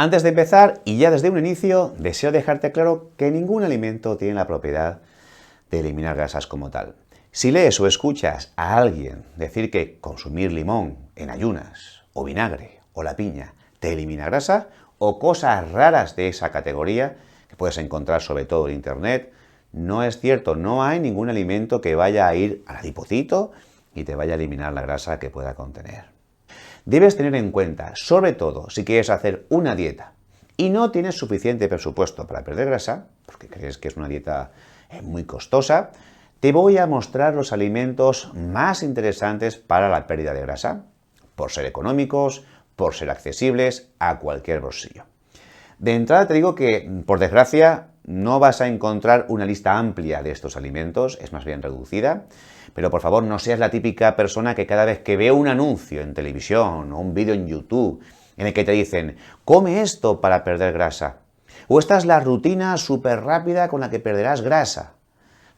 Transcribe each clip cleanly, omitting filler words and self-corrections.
Antes de empezar, y ya desde un inicio, deseo dejarte claro que ningún alimento tiene la propiedad de eliminar grasas como tal. Si lees o escuchas a alguien decir que consumir limón en ayunas, o vinagre, o la piña, te elimina grasa, o cosas raras de esa categoría, que puedes encontrar sobre todo en internet, no es cierto, no hay ningún alimento que vaya a ir al adipocito y te vaya a eliminar la grasa que pueda contener. Debes tener en cuenta, sobre todo si quieres hacer una dieta y no tienes suficiente presupuesto para perder grasa, porque crees que es una dieta muy costosa, te voy a mostrar los alimentos más interesantes para la pérdida de grasa, por ser económicos, por ser accesibles a cualquier bolsillo. De entrada te digo que, por desgracia, no vas a encontrar una lista amplia de estos alimentos, es más bien reducida, pero por favor no seas la típica persona que cada vez que ve un anuncio en televisión o un vídeo en YouTube en el que te dicen come esto para perder grasa, o esta es la rutina súper rápida con la que perderás grasa.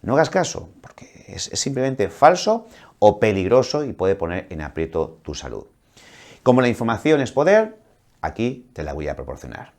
No hagas caso, porque es simplemente falso o peligroso y puede poner en aprieto tu salud. Como la información es poder, aquí te la voy a proporcionar.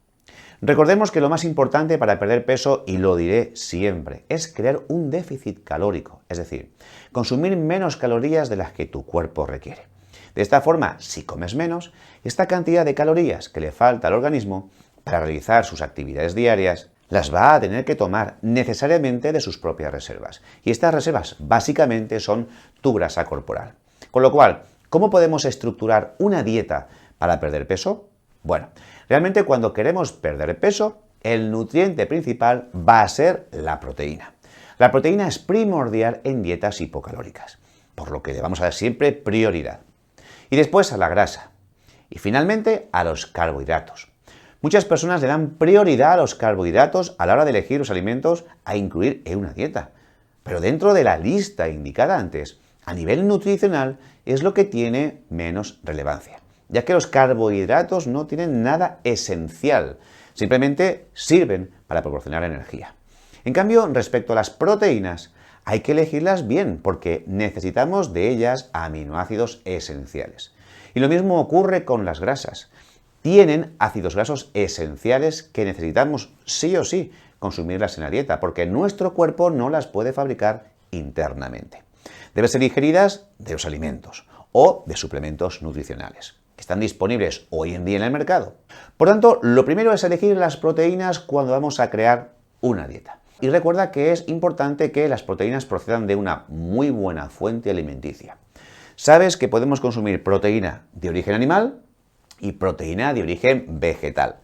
Recordemos que lo más importante para perder peso, y lo diré siempre, es crear un déficit calórico, es decir, consumir menos calorías de las que tu cuerpo requiere. De esta forma, si comes menos, esta cantidad de calorías que le falta al organismo para realizar sus actividades diarias, las va a tener que tomar necesariamente de sus propias reservas. Y estas reservas básicamente son tu grasa corporal. Con lo cual, ¿cómo podemos estructurar una dieta para perder peso? Bueno, realmente cuando queremos perder peso, el nutriente principal va a ser la proteína. La proteína es primordial en dietas hipocalóricas, por lo que le vamos a dar siempre prioridad. Y después a la grasa. Y finalmente a los carbohidratos. Muchas personas le dan prioridad a los carbohidratos a la hora de elegir los alimentos a incluir en una dieta. Pero dentro de la lista indicada antes, a nivel nutricional es lo que tiene menos relevancia, ya que los carbohidratos no tienen nada esencial, simplemente sirven para proporcionar energía. En cambio, respecto a las proteínas, hay que elegirlas bien, porque necesitamos de ellas aminoácidos esenciales. Y lo mismo ocurre con las grasas. Tienen ácidos grasos esenciales que necesitamos sí o sí consumirlas en la dieta, porque nuestro cuerpo no las puede fabricar internamente. Deben ser digeridas de los alimentos o de suplementos nutricionales que están disponibles hoy en día en el mercado. Por tanto, lo primero es elegir las proteínas cuando vamos a crear una dieta. Y recuerda que es importante que las proteínas procedan de una muy buena fuente alimenticia. Sabes que podemos consumir proteína de origen animal y proteína de origen vegetal.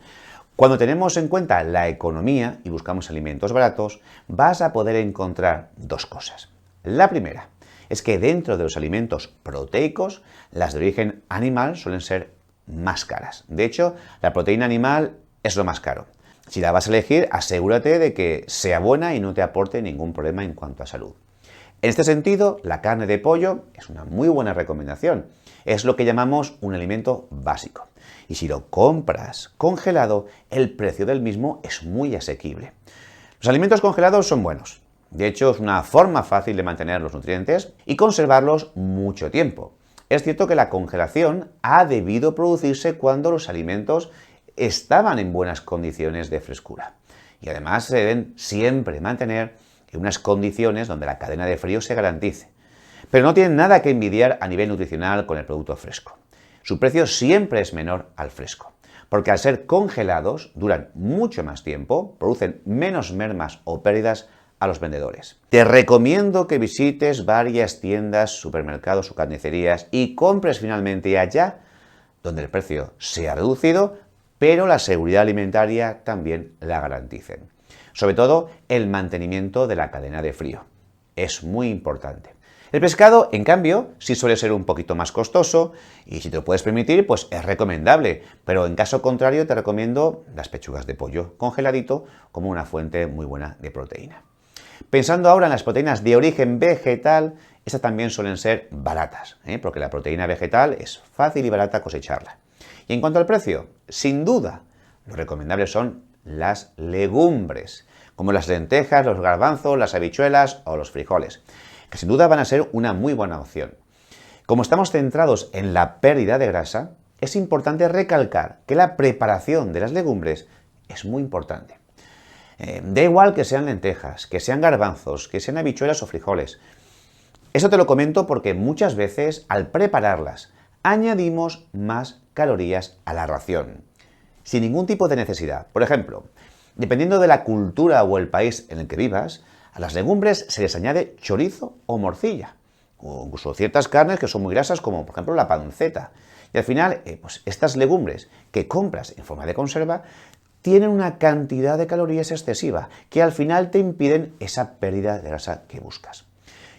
Cuando tenemos en cuenta la economía y buscamos alimentos baratos, vas a poder encontrar dos cosas. La primera es que dentro de los alimentos proteicos, las de origen animal suelen ser más caras. De hecho, la proteína animal es lo más caro. Si la vas a elegir, asegúrate de que sea buena y no te aporte ningún problema en cuanto a salud. En este sentido, la carne de pollo es una muy buena recomendación. Es lo que llamamos un alimento básico. Y si lo compras congelado, el precio del mismo es muy asequible. Los alimentos congelados son buenos. De hecho, es una forma fácil de mantener los nutrientes y conservarlos mucho tiempo. Es cierto que la congelación ha debido producirse cuando los alimentos estaban en buenas condiciones de frescura. Y además se deben siempre mantener en unas condiciones donde la cadena de frío se garantice. Pero no tienen nada que envidiar a nivel nutricional con el producto fresco. Su precio siempre es menor al fresco, porque al ser congelados duran mucho más tiempo, producen menos mermas o pérdidas a los vendedores. Te recomiendo que visites varias tiendas, supermercados o carnicerías y compres finalmente allá donde el precio sea reducido, pero la seguridad alimentaria también la garanticen. Sobre todo el mantenimiento de la cadena de frío. Es muy importante. El pescado, en cambio, sí suele ser un poquito más costoso y si te lo puedes permitir, pues es recomendable. Pero en caso contrario te recomiendo las pechugas de pollo congeladito como una fuente muy buena de proteína. Pensando ahora en las proteínas de origen vegetal, estas también suelen ser baratas, porque la proteína vegetal es fácil y barata cosecharla. Y en cuanto al precio, sin duda, lo recomendable son las legumbres, como las lentejas, los garbanzos, las habichuelas o los frijoles, que sin duda van a ser una muy buena opción. Como estamos centrados en la pérdida de grasa, es importante recalcar que la preparación de las legumbres es muy importante. Da igual que sean lentejas, que sean garbanzos, que sean habichuelas o frijoles. Eso te lo comento porque muchas veces al prepararlas añadimos más calorías a la ración, sin ningún tipo de necesidad. Por ejemplo, dependiendo de la cultura o el país en el que vivas, a las legumbres se les añade chorizo o morcilla, o incluso ciertas carnes que son muy grasas como por ejemplo la panceta. Y al final, pues estas legumbres que compras en forma de conserva tienen una cantidad de calorías excesiva que al final te impiden esa pérdida de grasa que buscas.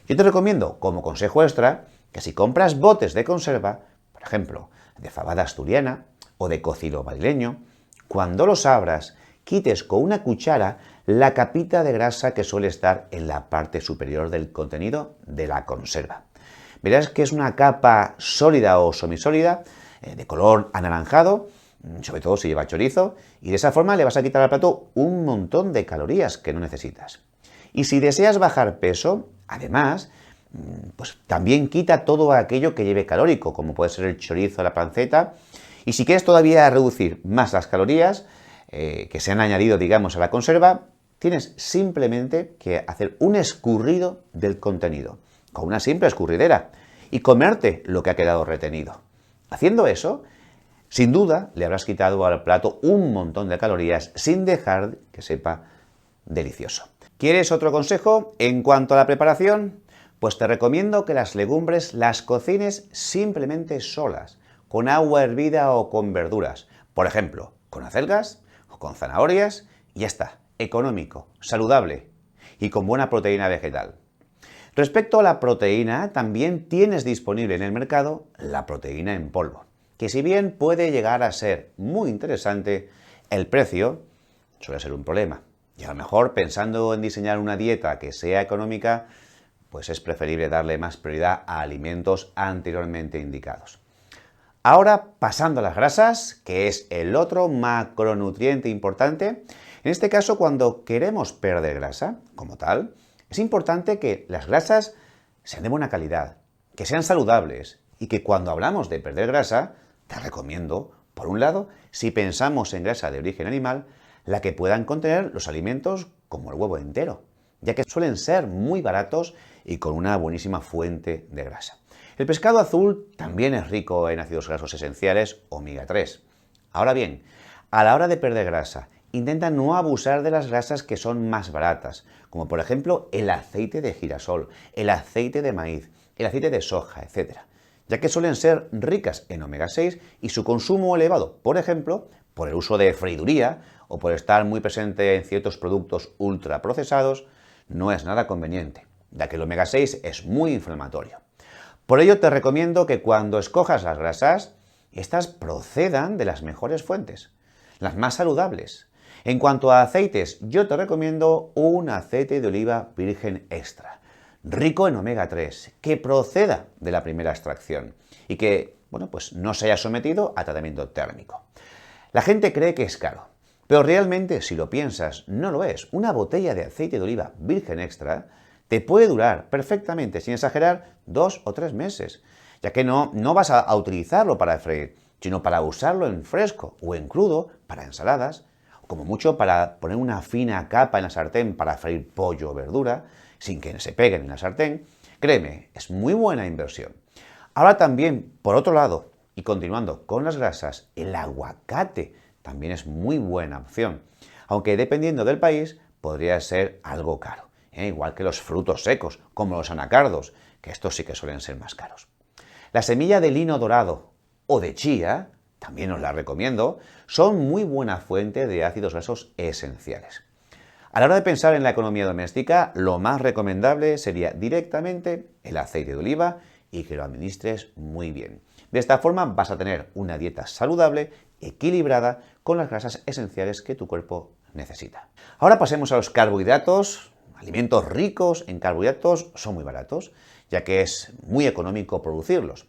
Yo te recomiendo, como consejo extra, que si compras botes de conserva, por ejemplo, de fabada asturiana o de cocido madrileño, cuando los abras, quites con una cuchara la capita de grasa que suele estar en la parte superior del contenido de la conserva. Verás que es una capa sólida o semisólida, de color anaranjado, sobre todo si lleva chorizo, y de esa forma le vas a quitar al plato un montón de calorías que no necesitas. Y si deseas bajar peso, además, pues también quita todo aquello que lleve calórico, como puede ser el chorizo, la panceta, y si quieres todavía reducir más las calorías que se han añadido, digamos, a la conserva, tienes simplemente que hacer un escurrido del contenido, con una simple escurridera, y comerte lo que ha quedado retenido. Haciendo eso, sin duda, le habrás quitado al plato un montón de calorías sin dejar que sepa delicioso. ¿Quieres otro consejo en cuanto a la preparación? Pues te recomiendo que las legumbres las cocines simplemente solas, con agua hervida o con verduras. Por ejemplo, con acelgas o con zanahorias y ya está. Económico, saludable y con buena proteína vegetal. Respecto a la proteína, también tienes disponible en el mercado la proteína en polvo, que si bien puede llegar a ser muy interesante, el precio suele ser un problema. Y a lo mejor pensando en diseñar una dieta que sea económica, pues es preferible darle más prioridad a alimentos anteriormente indicados. Ahora, pasando a las grasas, que es el otro macronutriente importante. En este caso, cuando queremos perder grasa, como tal, es importante que las grasas sean de buena calidad, que sean saludables y que cuando hablamos de perder grasa, te recomiendo, por un lado, si pensamos en grasa de origen animal, la que puedan contener los alimentos como el huevo entero, ya que suelen ser muy baratos y con una buenísima fuente de grasa. El pescado azul también es rico en ácidos grasos esenciales omega 3. Ahora bien, a la hora de perder grasa, intenta no abusar de las grasas que son más baratas, como por ejemplo el aceite de girasol, el aceite de maíz, el aceite de soja, etc., ya que suelen ser ricas en omega 6 y su consumo elevado, por ejemplo, por el uso de freiduría o por estar muy presente en ciertos productos ultraprocesados, no es nada conveniente, ya que el omega 6 es muy inflamatorio. Por ello te recomiendo que cuando escojas las grasas, estas procedan de las mejores fuentes, las más saludables. En cuanto a aceites, yo te recomiendo un aceite de oliva virgen extra, rico en omega 3, que proceda de la primera extracción y que, pues no se haya sometido a tratamiento térmico. La gente cree que es caro, pero realmente, si lo piensas, no lo es. Una botella de aceite de oliva virgen extra te puede durar perfectamente, sin exagerar, 2 o 3 meses, ya que no vas a utilizarlo para freír, sino para usarlo en fresco o en crudo para ensaladas, o como mucho para poner una fina capa en la sartén para freír pollo o verdura, sin que se peguen en la sartén. Créeme, es muy buena inversión. Ahora también, por otro lado, y continuando con las grasas, el aguacate también es muy buena opción, aunque dependiendo del país podría ser algo caro. Igual que los frutos secos, como los anacardos, que estos sí que suelen ser más caros. La semilla de lino dorado o de chía, también os la recomiendo, son muy buena fuente de ácidos grasos esenciales. A la hora de pensar en la economía doméstica, lo más recomendable sería directamente el aceite de oliva y que lo administres muy bien. De esta forma vas a tener una dieta saludable, equilibrada, con las grasas esenciales que tu cuerpo necesita. Ahora pasemos a los carbohidratos. Alimentos ricos en carbohidratos son muy baratos, ya que es muy económico producirlos.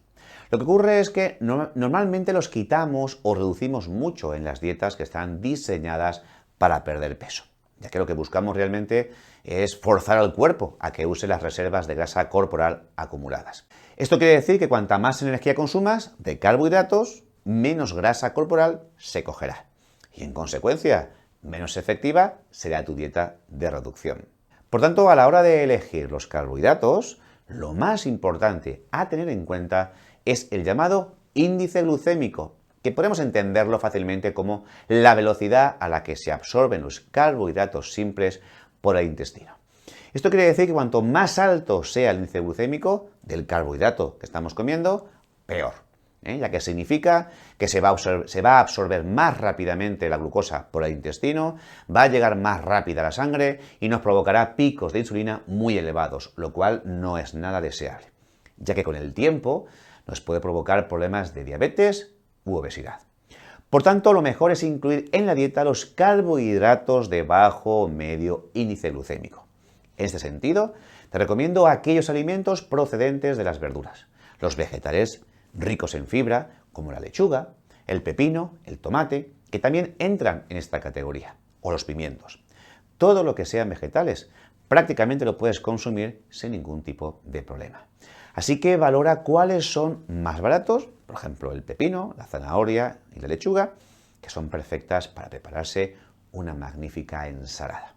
Lo que ocurre es que normalmente los quitamos o reducimos mucho en las dietas que están diseñadas para perder peso, ya que lo que buscamos realmente es forzar al cuerpo a que use las reservas de grasa corporal acumuladas. Esto quiere decir que cuanta más energía consumas de carbohidratos, menos grasa corporal se cogerá. Y en consecuencia, menos efectiva será tu dieta de reducción. Por tanto, a la hora de elegir los carbohidratos, lo más importante a tener en cuenta es el llamado índice glucémico, que podemos entenderlo fácilmente como la velocidad a la que se absorben los carbohidratos simples por el intestino. Esto quiere decir que cuanto más alto sea el índice glucémico del carbohidrato que estamos comiendo, peor. Ya que significa que se va a absorber más rápidamente la glucosa por el intestino, va a llegar más rápida a la sangre y nos provocará picos de insulina muy elevados, lo cual no es nada deseable, ya que con el tiempo nos puede provocar problemas de diabetes u obesidad. Por tanto, lo mejor es incluir en la dieta los carbohidratos de bajo o medio índice glucémico. En este sentido, te recomiendo aquellos alimentos procedentes de las verduras, los vegetales ricos en fibra, como la lechuga, el pepino, el tomate, que también entran en esta categoría, o los pimientos. Todo lo que sean vegetales prácticamente lo puedes consumir sin ningún tipo de problema. Así que valora cuáles son más baratos, por ejemplo el pepino, la zanahoria y la lechuga, que son perfectas para prepararse una magnífica ensalada.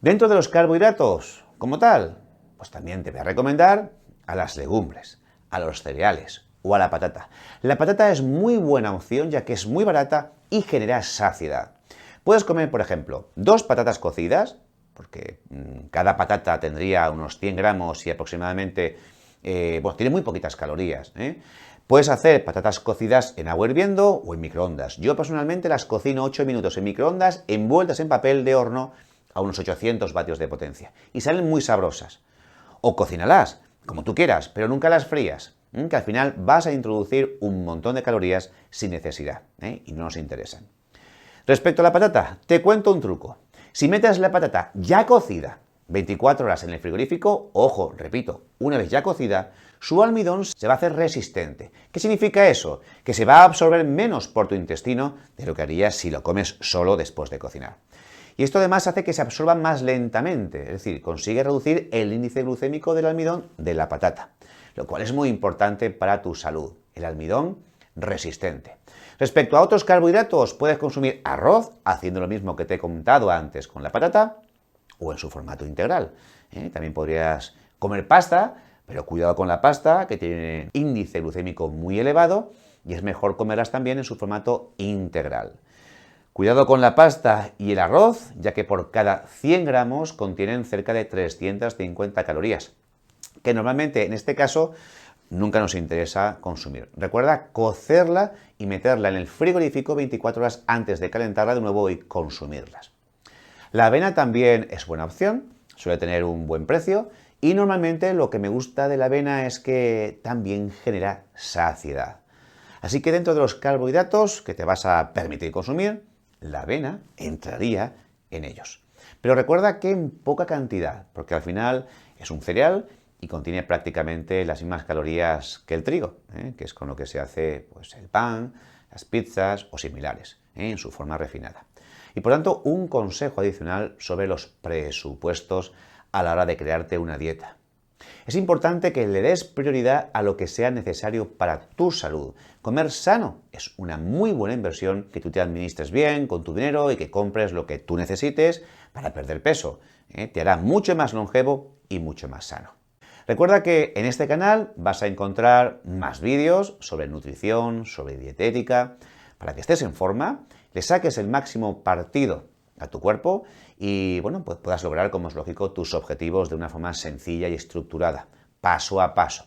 Dentro de los carbohidratos, como tal, pues también te voy a recomendar a las legumbres, a los cereales o a la patata. La patata es muy buena opción ya que es muy barata y genera saciedad. Puedes comer, por ejemplo, 2 patatas cocidas, porque cada patata tendría unos 100 gramos y aproximadamente, tiene muy poquitas calorías. Puedes hacer patatas cocidas en agua hirviendo o en microondas. Yo personalmente las cocino 8 minutos en microondas envueltas en papel de horno a unos 800 vatios de potencia y salen muy sabrosas. O cocínalas como tú quieras, pero nunca las frías, que al final vas a introducir un montón de calorías sin necesidad y no nos interesan. Respecto a la patata, te cuento un truco. Si metes la patata ya cocida 24 horas en el frigorífico, ojo, repito, una vez ya cocida, su almidón se va a hacer resistente. ¿Qué significa eso? Que se va a absorber menos por tu intestino de lo que haría si lo comes solo después de cocinar. Y esto además hace que se absorba más lentamente, es decir, consigue reducir el índice glucémico del almidón de la patata, lo cual es muy importante para tu salud, el almidón resistente. Respecto a otros carbohidratos, puedes consumir arroz, haciendo lo mismo que te he contado antes con la patata, o en su formato integral. También podrías comer pasta, pero cuidado con la pasta, que tiene índice glucémico muy elevado, y es mejor comerlas también en su formato integral. Cuidado con la pasta y el arroz, ya que por cada 100 gramos contienen cerca de 350 calorías, que normalmente en este caso nunca nos interesa consumir. Recuerda cocerla y meterla en el frigorífico 24 horas antes de calentarla de nuevo y consumirlas. La avena también es buena opción, suele tener un buen precio y normalmente lo que me gusta de la avena es que también genera saciedad. Así que dentro de los carbohidratos que te vas a permitir consumir, la avena entraría en ellos. Pero recuerda que en poca cantidad, porque al final es un cereal y contiene prácticamente las mismas calorías que el trigo, que es con lo que se hace pues, el pan, las pizzas o similares, en su forma refinada. Y por tanto, un consejo adicional sobre los presupuestos a la hora de crearte una dieta. Es importante que le des prioridad a lo que sea necesario para tu salud. Comer sano es una muy buena inversión, que tú te administres bien con tu dinero y que compres lo que tú necesites para perder peso. Te hará mucho más longevo y mucho más sano. Recuerda que en este canal vas a encontrar más vídeos sobre nutrición, sobre dietética, para que estés en forma, le saques el máximo partido a tu cuerpo y bueno, pues puedas lograr, como es lógico, tus objetivos de una forma sencilla y estructurada, paso a paso.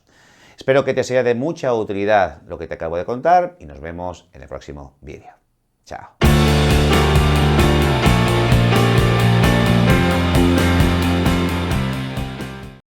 Espero que te sea de mucha utilidad lo que te acabo de contar y nos vemos en el próximo vídeo. Chao.